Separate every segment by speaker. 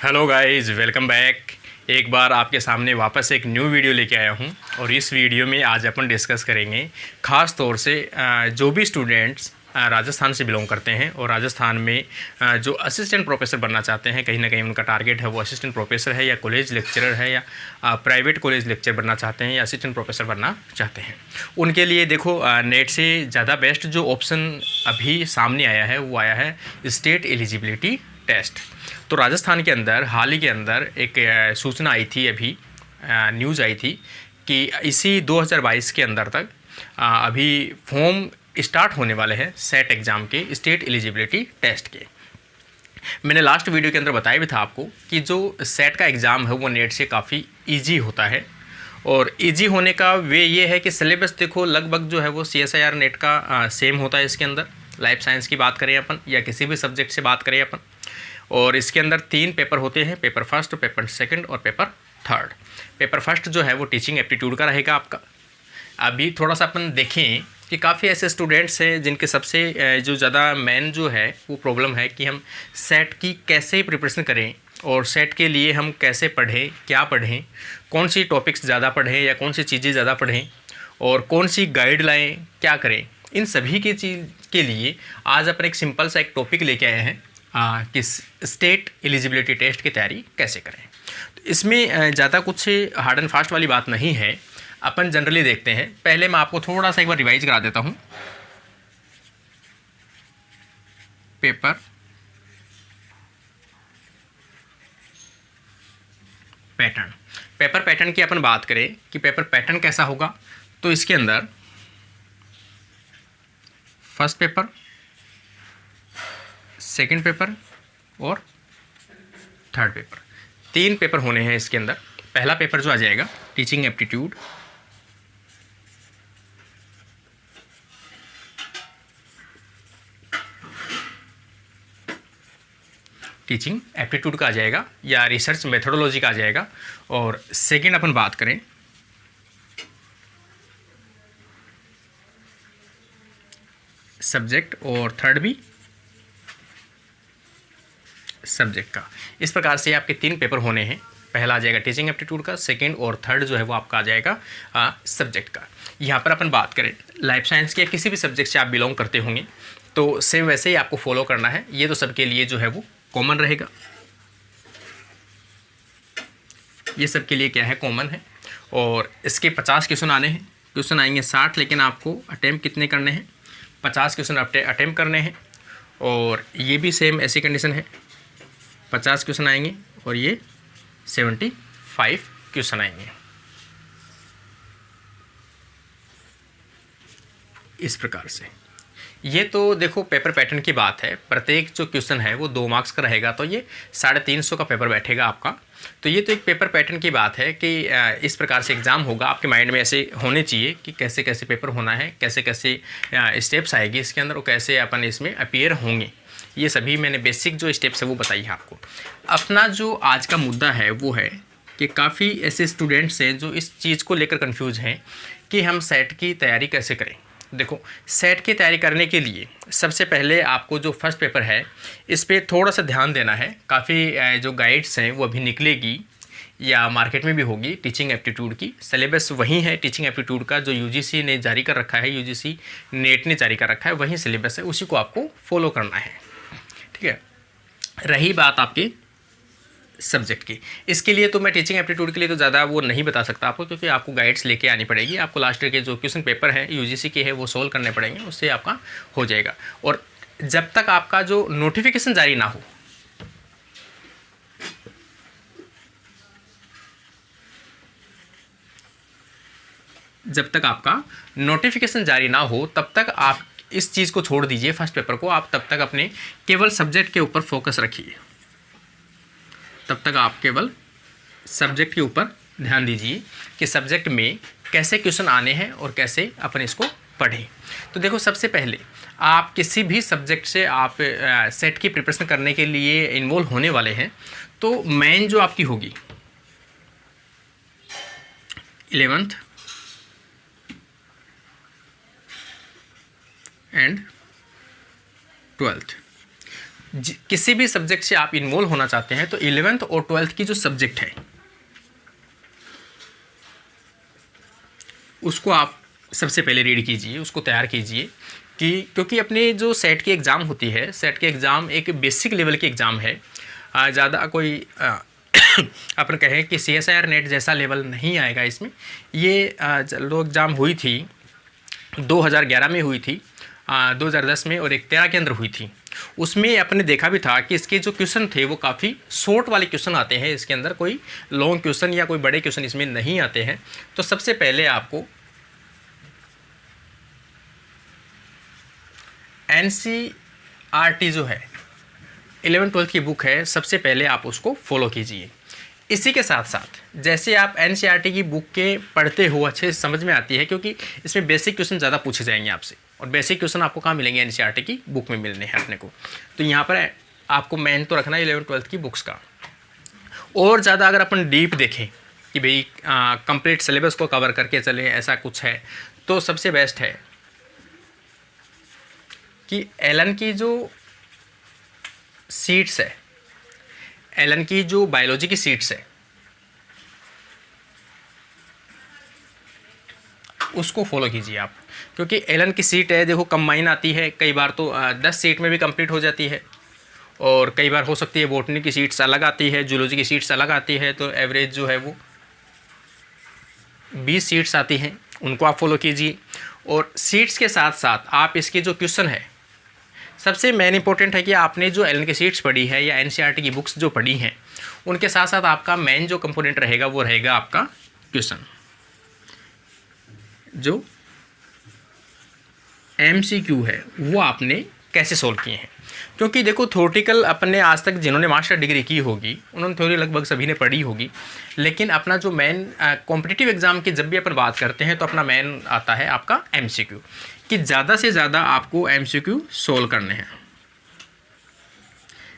Speaker 1: Hello guys, welcome back. एक बार आपके सामने वापस एक न्यू वीडियो लेके आया हूं और इस वीडियो में आज अपन डिस्कस करेंगे ख़ास तौर से जो भी स्टूडेंट्स राजस्थान से बिलोंग करते हैं और राजस्थान में जो असिस्टेंट प्रोफेसर बनना चाहते हैं, कहीं ना कहीं उनका टारगेट है वो असिस्टेंट प्रोफेसर है या कॉलेज लेक्चरर है या प्राइवेट कॉलेज लेक्चर बनना चाहते हैं या असिस्टेंट प्रोफेसर बनना चाहते हैं। उनके लिए देखो, नेट से ज़्यादा बेस्ट जो ऑप्शन अभी सामने आया है वो आया है स्टेट एलिजिबिलिटी टेस्ट। तो राजस्थान के अंदर हाल ही के अंदर एक सूचना आई थी, अभी न्यूज़ आई थी कि इसी 2022 के अंदर तक अभी फॉर्म स्टार्ट होने वाले हैं सेट एग्ज़ाम के, स्टेट एलिजिबिलिटी टेस्ट के। मैंने लास्ट वीडियो के अंदर बताया भी था आपको कि जो सेट का एग्ज़ाम है वो नेट से काफ़ी ईजी होता है और इजी होने का वे ये है कि सिलेबस देखो लगभग जो है वो CSIR नेट का सेम होता है। इसके अंदर लाइफ साइंस की बात करें अपन या किसी भी सब्जेक्ट से बात करें अपन, और इसके अंदर 3 पेपर होते हैं, पेपर फर्स्ट, पेपर सेकंड और पेपर थर्ड। पेपर फर्स्ट जो है वो टीचिंग एप्टीट्यूड का रहेगा आपका। अभी थोड़ा सा अपन देखें कि काफ़ी ऐसे स्टूडेंट्स हैं जिनके सबसे जो ज़्यादा मेन जो है वो प्रॉब्लम है कि हम सेट की कैसे प्रिपरेशन करें और सेट के लिए हम कैसे पढ़ें, क्या पढ़ें, कौन सी टॉपिक्स ज़्यादा पढ़ें या कौन सी चीज़ें ज़्यादा पढ़ें और कौन सी गाइड लाएँ, क्या करें। इन सभी की चीज़ के लिए आज अपन एक सिंपल सा एक टॉपिक लेके आए हैं कि स्टेट एलिजिबिलिटी टेस्ट की तैयारी कैसे करें। तो इसमें ज़्यादा कुछ हार्ड एंड फास्ट वाली बात नहीं है, अपन जनरली देखते हैं। पहले मैं आपको थोड़ा सा एक बार रिवाइज करा देता हूँ। पेपर पैटर्न, पेपर पैटर्न की अपन बात करें कि पेपर पैटर्न कैसा होगा, तो इसके अंदर फर्स्ट पेपर, सेकंड पेपर और थर्ड पेपर, 3 पेपर होने हैं इसके अंदर। पहला पेपर जो आ जाएगा टीचिंग एप्टीट्यूड, टीचिंग एप्टीट्यूड का आ जाएगा या रिसर्च मेथोडोलॉजी का आ जाएगा। और सेकंड अपन बात करें सब्जेक्ट और थर्ड भी सब्जेक्ट का। इस प्रकार से आपके 3 पेपर होने हैं। पहला आ जाएगा टीचिंग एप्टीट्यूड का, सेकंड और थर्ड जो है वो आपका आ जाएगा सब्जेक्ट का। यहाँ पर अपन बात करें लाइफ साइंस के या किसी भी सब्जेक्ट से आप बिलोंग करते होंगे तो सेम वैसे ही आपको फॉलो करना है। ये तो सबके लिए जो है वो कॉमन रहेगा, ये सबके लिए क्या है, कॉमन है। और इसके 50 क्वेश्चन आने हैं, क्वेश्चन आएंगे 60, लेकिन आपको अटैम्प्ट कितने करने हैं, 50 क्वेश्चन अटैम्प्ट करने हैं। और ये भी सेम ऐसी कंडीशन है, 50 क्वेश्चन आएंगे और ये 75 क्वेश्चन आएंगे। इस प्रकार से ये तो देखो पेपर पैटर्न की बात है। प्रत्येक जो क्वेश्चन है वो 2 मार्क्स का रहेगा, तो ये 350 का पेपर बैठेगा आपका। तो ये तो एक पेपर पैटर्न की बात है कि इस प्रकार से एग्ज़ाम होगा। आपके माइंड में ऐसे होने चाहिए कि कैसे कैसे पेपर होना है, कैसे कैसे स्टेप्स आएगी इसके अंदर और कैसे अपन इसमें अपीयर होंगे। ये सभी मैंने बेसिक जो स्टेप्स है वो बताई है आपको। अपना जो आज का मुद्दा है वो है कि काफ़ी ऐसे स्टूडेंट्स हैं जो इस चीज़ को लेकर कंफ्यूज हैं कि हम सेट की तैयारी कैसे करें। देखो, सेट की तैयारी करने के लिए सबसे पहले आपको जो फर्स्ट पेपर है इस पर थोड़ा सा ध्यान देना है। काफ़ी जो गाइड्स हैं वो अभी निकलेगी या मार्केट में भी होगी टीचिंग एप्टीट्यूड की। सिलेबस वही है टीचिंग एप्टीट्यूड का जो UGC ने जारी कर रखा है, UGC नेट ने जारी कर रखा है, वही सिलेबस है, उसी को आपको फॉलो करना है। ठीक है। रही बात आपके सब्जेक्ट की, इसके लिए तो मैं टीचिंग एप्टीट्यूड के लिए तो ज़्यादा वो नहीं बता सकता आपको, क्योंकि आपको गाइड्स लेके आनी पड़ेगी। आपको लास्ट ईयर के जो क्वेश्चन पेपर हैं UGC के हैं वो सोल्व करने पड़ेंगे, उससे आपका हो जाएगा। और जब तक आपका जो नोटिफिकेशन जारी ना हो, जब तक आपका नोटिफिकेशन जारी ना हो तब तक आप इस चीज़ को छोड़ दीजिए, फर्स्ट पेपर को। आप तब तक अपने केवल सब्जेक्ट के ऊपर फोकस रखिए, तब तक आप केवल सब्जेक्ट के ऊपर ध्यान दीजिए कि सब्जेक्ट में कैसे क्वेश्चन आने हैं और कैसे अपन इसको पढ़ें। तो देखो, सबसे पहले आप किसी भी सब्जेक्ट से आप सेट की प्रिपरेशन करने के लिए इन्वॉल्व होने वाले हैं तो मेन जो आपकी होगी 11th एंड 12th। किसी भी सब्जेक्ट से आप इन्वॉल्व होना चाहते हैं तो 11th और 12th की जो सब्जेक्ट है उसको आप सबसे पहले रीड कीजिए, उसको तैयार कीजिए क्योंकि अपने जो सेट की एग्ज़ाम होती है, सेट के एग्ज़ाम एक बेसिक लेवल की एग्ज़ाम है। ज़्यादा कोई अपन कहें कि CSIR नेट जैसा लेवल नहीं आएगा इसमें। ये जो एग्ज़ाम हुई थी 2011 में हुई थी, 2010 में और 2013 के अंदर हुई थी। उसमें अपने देखा भी था कि इसके जो क्वेश्चन थे वो काफ़ी शॉर्ट वाले क्वेश्चन आते हैं, इसके अंदर कोई लॉन्ग क्वेश्चन या कोई बड़े क्वेश्चन इसमें नहीं आते हैं। तो सबसे पहले आपको NCERT जो है 11th-12th की बुक है, सबसे पहले आप उसको फॉलो कीजिए। इसी के साथ साथ जैसे आप NCERT की बुक के पढ़ते हो अच्छे से समझ में आती है, क्योंकि इसमें बेसिक क्वेश्चन ज़्यादा पूछे जाएंगे आपसे, और बेसिक क्वेश्चन आपको कहाँ मिलेंगे? NCERT की बुक में मिलने हैं अपने को। तो यहाँ पर आपको मेन तो रखना है 11th-12th की बुक्स का। और ज़्यादा अगर अपन डीप देखें कि भाई कंप्लीट सिलेबस को कवर करके चलें, ऐसा कुछ है, तो सबसे बेस्ट है कि एलन की जो सीट्स है, एलन की जो बायोलॉजी की सीट्स है, उसको फॉलो कीजिए आप। क्योंकि एलन की सीट है, देखो कंबाइन आती है, कई बार तो 10 सीट में भी कंप्लीट हो जाती है, और कई बार हो सकती है बॉटनी की सीट्स अलग आती है, जूलॉजी की सीट्स अलग आती है, तो एवरेज जो है वो 20 सीट्स आती हैं, उनको आप फॉलो कीजिए। और सीट्स के साथ साथ आप इसके जो क्वेश्चन है, सबसे मेन इंपॉर्टेंट है कि आपने जो एलन की सीट्स पढ़ी है या NCERT की बुक्स जो पढ़ी हैं, उनके साथ साथ आपका मेन जो कंपोनेंट रहेगा वो रहेगा आपका क्वेश्चन, जो MCQ है वो आपने कैसे सोल्व किए हैं। क्योंकि देखो थ्योरेटिकल अपने आज तक जिन्होंने मास्टर डिग्री की होगी उन्होंने थ्योरी लगभग सभी ने पढ़ी होगी, लेकिन अपना जो मेन कॉम्पिटिटिव एग्जाम की जब भी अपन बात करते हैं तो अपना मेन आता है आपका MCQ, कि ज़्यादा से ज़्यादा आपको MCQ सोल्व करने हैं।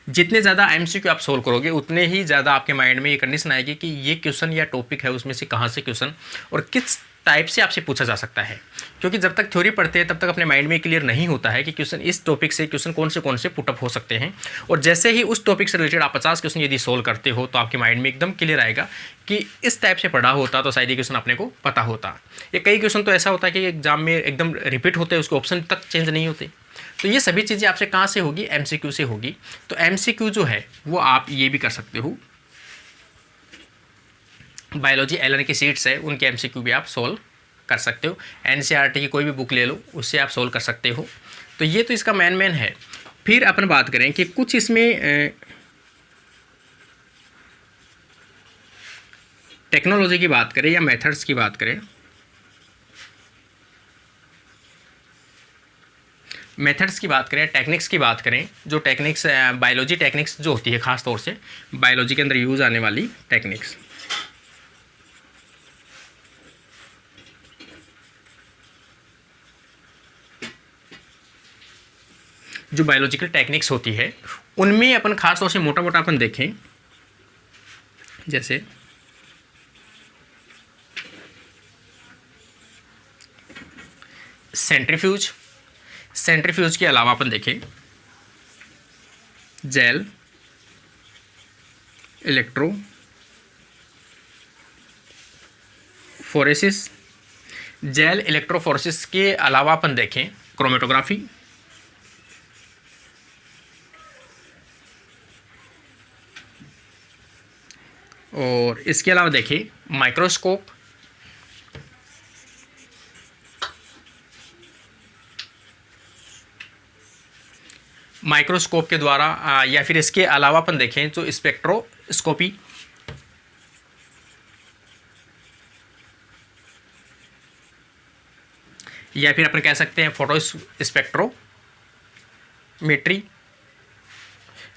Speaker 1: जितने ज़्यादा MCQ आप सोल्व करोगे उतने ही ज़्यादा आपके माइंड में ये कंडीशन आएगी कि ये क्वेश्चन या टॉपिक है उसमें से कहाँ से क्वेश्चन और किस टाइप से आपसे पूछा जा सकता है। क्योंकि जब तक थ्योरी पढ़ते हैं तब तक अपने माइंड में क्लियर नहीं होता है कि क्वेश्चन इस टॉपिक से क्वेश्चन कौन से पुटअप हो सकते हैं, और जैसे ही उस टॉपिक से रिलेटेड आप 50 क्वेश्चन यदि सोल्व करते हो तो आपके माइंड में एकदम क्लियर आएगा कि इस टाइप से पढ़ा होता तो शायद ये क्वेश्चन अपने को पता होता। ये कई क्वेश्चन तो ऐसा होता है कि एग्जाम में एकदम रिपीट होते हैं, उसके ऑप्शन तक चेंज नहीं होते। तो ये सभी चीज़ें आपसे कहाँ से होगी? MCQ से होगी। तो MCQ जो है वो आप ये भी कर सकते हो, बायोलॉजी एलन की सीट्स है उनके MCQ भी आप सोल्व कर सकते हो। NCERT की कोई भी बुक ले लो उससे आप सोल्व कर सकते हो। तो ये तो इसका मेन है। फिर अपन बात करें कि कुछ इसमें टेक्नोलॉजी की बात करें या मेथड्स की बात करें, मेथड्स की बात करें, टेक्निक्स की बात करें, जो टेक्निक्स बायोलॉजी टेक्निक्स जो होती है ख़ास तौर से बायोलॉजी के अंदर यूज़ आने वाली टेक्निक्स, जो बायोलॉजिकल टेक्निक्स होती है उनमें अपन खास तौर से मोटा मोटा अपन देखें, जैसे सेंट्रीफ्यूज, सेंट्रीफ्यूज के अलावा अपन देखें gel, electrophoresis, gel electrophoresis के अलावा अपन देखें क्रोमेटोग्राफी, और इसके अलावा देखिए माइक्रोस्कोप, माइक्रोस्कोप के द्वारा या फिर इसके अलावा अपन देखें तो स्पेक्ट्रोस्कोपी, या फिर अपन कह सकते हैं फोटो स्पेक्ट्रोमेट्री,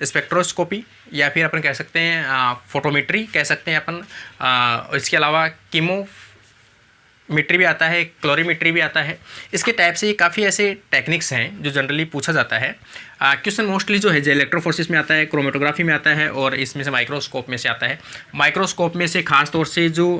Speaker 1: स्पेक्ट्रोस्कोपी, या फिर अपन कह सकते हैं फोटोमेट्री कह सकते हैं अपन। इसके अलावा कीमोमेट्री भी आता है, क्लोरीमेट्री भी आता है। इसके टाइप से ये काफ़ी ऐसे टेक्निक्स हैं जो जनरली पूछा जाता है। क्वेश्चन मोस्टली जो है जो इलेक्ट्रोफोरेसिस में आता है, क्रोमेटोग्राफी में आता है, और इसमें से माइक्रोस्कोप में से आता है। माइक्रोस्कोप में से खास तौर से जो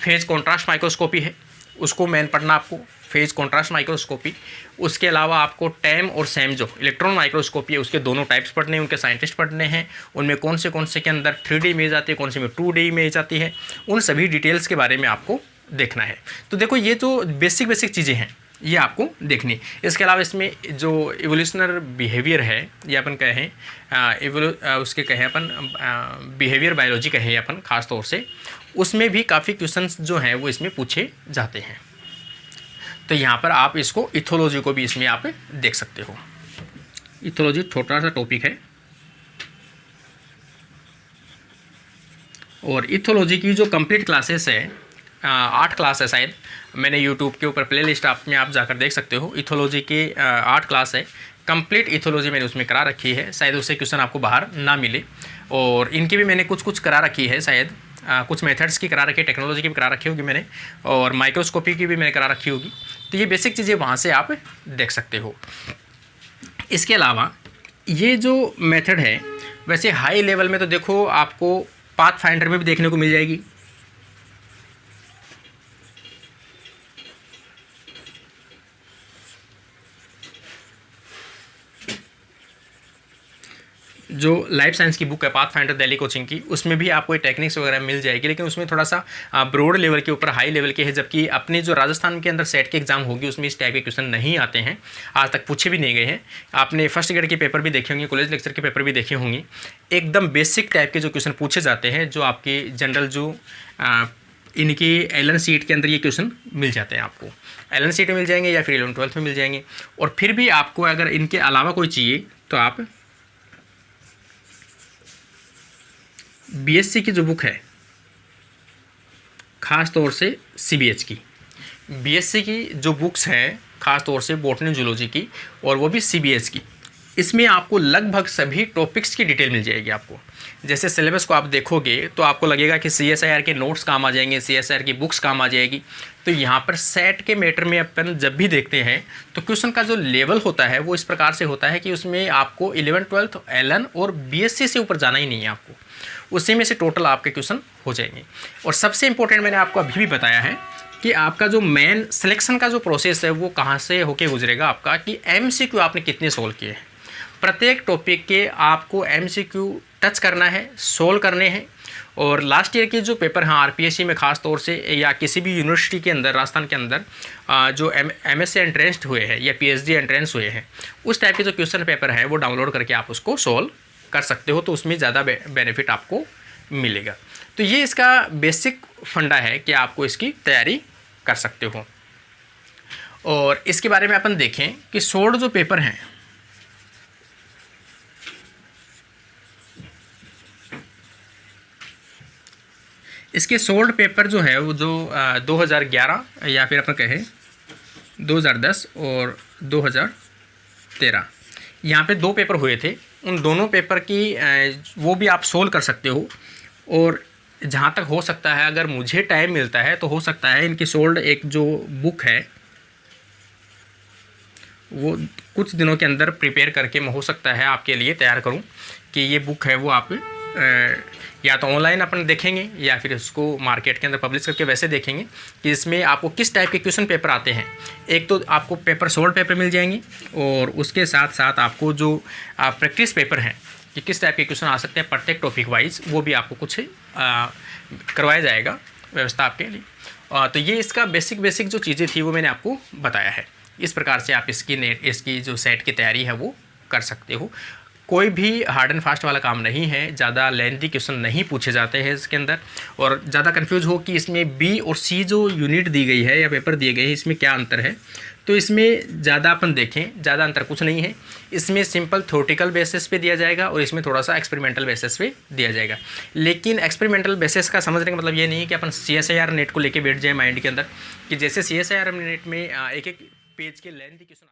Speaker 1: फेज कॉन्ट्रास्ट माइक्रोस्कोपी है उसको मेन पढ़ना आपको। फेज कॉन्ट्रास्ट माइक्रोस्कोपी, उसके अलावा आपको टैम और सैम जो इलेक्ट्रॉन माइक्रोस्कोपी है उसके दोनों टाइप्स पढ़ने हैं, उनके साइंटिस्ट पढ़ने हैं, उनमें कौन से के अंदर 3D इमेज आती है, कौन से में 2D इमेज आती है, उन सभी डिटेल्स के बारे में आपको देखना है। तो देखो ये जो बेसिक चीज़ें हैं ये आपको देखनी। इसके अलावा इसमें जो इवोल्यूशनर बिहेवियर है ये अपन कहें उसके कहें अपन बिहेवियर बायोलॉजी कहें अपन ख़ास तौर से, उसमें भी काफ़ी क्वेश्चंस जो हैं वो इसमें पूछे जाते हैं। तो यहाँ पर आप इसको इथोलॉजी को भी इसमें आप देख सकते हो। इथोलॉजी छोटा सा टॉपिक है और इथोलॉजी की जो कंप्लीट क्लासेस है 8 क्लास है, शायद मैंने यूट्यूब के ऊपर प्लेलिस्ट आप जाकर देख सकते हो। इथोलॉजी के 8 क्लास है, कंप्लीट इथोलॉजी मैंने उसमें करा रखी है, शायद उससे क्वेश्चन आपको बाहर ना मिले। और इनकी भी मैंने कुछ करा रखी है, शायद कुछ मेथड्स की करा रखी है, टेक्नोलॉजी की भी करा रखी होगी मैंने, और माइक्रोस्कोपी की भी मैंने करा रखी होगी। तो ये बेसिक चीज़ें वहाँ से आप देख सकते हो। इसके अलावा ये जो मेथड है वैसे हाई लेवल में तो देखो आपको पाथफाइंडर में भी देखने को मिल जाएगी। जो लाइफ साइंस की बुक है पाथफाइंडर दिल्ली कोचिंग की, उसमें भी आपको ये टेक्निक्स वगैरह मिल जाएगी, लेकिन उसमें थोड़ा सा ब्रॉड लेवल के ऊपर हाई लेवल के है। जबकि अपने जो राजस्थान के अंदर सेट के एग्जाम होगी उसमें इस टाइप के क्वेश्चन नहीं आते हैं, आज तक पूछे भी नहीं गए हैं। आपने फर्स्ट ग्रेड के पेपर भी देखे होंगे, कॉलेज लेक्चर के पेपर भी देखे होंगे, एकदम बेसिक टाइप के जो क्वेश्चन पूछे जाते हैं, जो आपकी जनरल जो इनकी एलन सीट के अंदर ये क्वेश्चन मिल जाते हैं। आपको एलन सीट में मिल जाएंगे या फिर 11th-12th में मिल जाएंगे। और फिर भी आपको अगर इनके अलावा कोई चाहिए तो आप बीएससी की जो बुक है ख़ास तौर से सीबीएच की, बीएससी की जो बुक्स हैं ख़ास तौर से बॉटनी जूलॉजी की और वो भी सीबीएच की, इसमें आपको लगभग सभी टॉपिक्स की डिटेल मिल जाएगी। आपको जैसे सिलेबस को आप देखोगे तो आपको लगेगा कि सीएसआईआर के नोट्स काम आ जाएंगे, सीएसआईआर की बुक्स काम आ जाएगी। तो यहाँ पर सेट के मैटर में अपन जब भी देखते हैं तो क्वेश्चन का जो लेवल होता है वो इस प्रकार से होता है कि उसमें आपको 11th-12th एलन और बीएससी से ऊपर जाना ही नहीं है, आपको उसी में से टोटल आपके क्वेश्चन हो जाएंगे। और सबसे इंपॉर्टेंट मैंने आपको अभी भी बताया है कि आपका जो मेन सिलेक्शन का जो प्रोसेस है वो कहाँ से होके गुजरेगा आपका, कि एमसीक्यू आपने कितने सोल्व किए हैं। प्रत्येक टॉपिक के आपको एमसीक्यू टच करना है, सोल्व करने हैं। और लास्ट ईयर के जो पेपर हैं आरपीएससी में ख़ास तौर से या किसी भी यूनिवर्सिटी के अंदर राजस्थान के अंदर जो एमएससी एंट्रेंस हुए हैं या पीएचडी एंट्रेंस हुए हैं, उस टाइप के जो क्वेश्चन पेपर है वो डाउनलोड करके आप उसको सोल्व कर सकते हो, तो उसमें ज़्यादा बेनिफिट आपको मिलेगा। तो ये इसका बेसिक फंडा है कि आपको इसकी तैयारी कर सकते हो। और इसके बारे में अपन देखें कि 16 जो पेपर हैं इसके 16 पेपर जो है वो जो 2011 या फिर अपन कहें 2010 और 2013 यहाँ पे 2 पेपर हुए थे। उन दोनों पेपर की वो भी आप सोल्व कर सकते हो। और जहाँ तक हो सकता है अगर मुझे टाइम मिलता है तो हो सकता है इनकी सोल्ड एक जो बुक है वो कुछ दिनों के अंदर प्रिपेयर करके मैं हो सकता है आपके लिए तैयार करूं कि ये बुक है वो आप या तो ऑनलाइन अपन देखेंगे या फिर उसको मार्केट के अंदर पब्लिश करके वैसे देखेंगे कि इसमें आपको किस टाइप के क्वेश्चन पेपर आते हैं। एक तो आपको पेपर सोल्ड पेपर मिल जाएंगे और उसके साथ साथ आपको जो प्रैक्टिस पेपर हैं कि किस टाइप के क्वेश्चन आ सकते हैं प्रत्येक टॉपिक वाइज, वो भी आपको कुछ करवाया जाएगा व्यवस्था आपके लिए। तो ये इसका बेसिक जो चीज़ें थी वो मैंने आपको बताया है। इस प्रकार से आप इसकी जो सेट की तैयारी है वो कर सकते हो। कोई भी हार्ड एंड फास्ट वाला काम नहीं है, ज़्यादा लेंथी क्वेश्चन नहीं पूछे जाते हैं इसके अंदर। और ज़्यादा कंफ्यूज हो कि इसमें बी और सी जो यूनिट दी गई है या पेपर दिए गए हैं इसमें क्या अंतर है, तो इसमें ज़्यादा अपन देखें ज़्यादा अंतर कुछ नहीं है। इसमें सिंपल थ्योरेटिकल बेसिस पे दिया जाएगा और इसमें थोड़ा सा एक्सपेरिमेंटल बेसिस पे दिया जाएगा। लेकिन एक्सपेरिमेंटल बेसिस का समझने का मतलब ये नहीं है कि अपन CSIR नेट को लेके बैठ जाए माइंड के अंदर कि जैसे CSIR नेट में एक पेज के लेंथी क्वेश्चन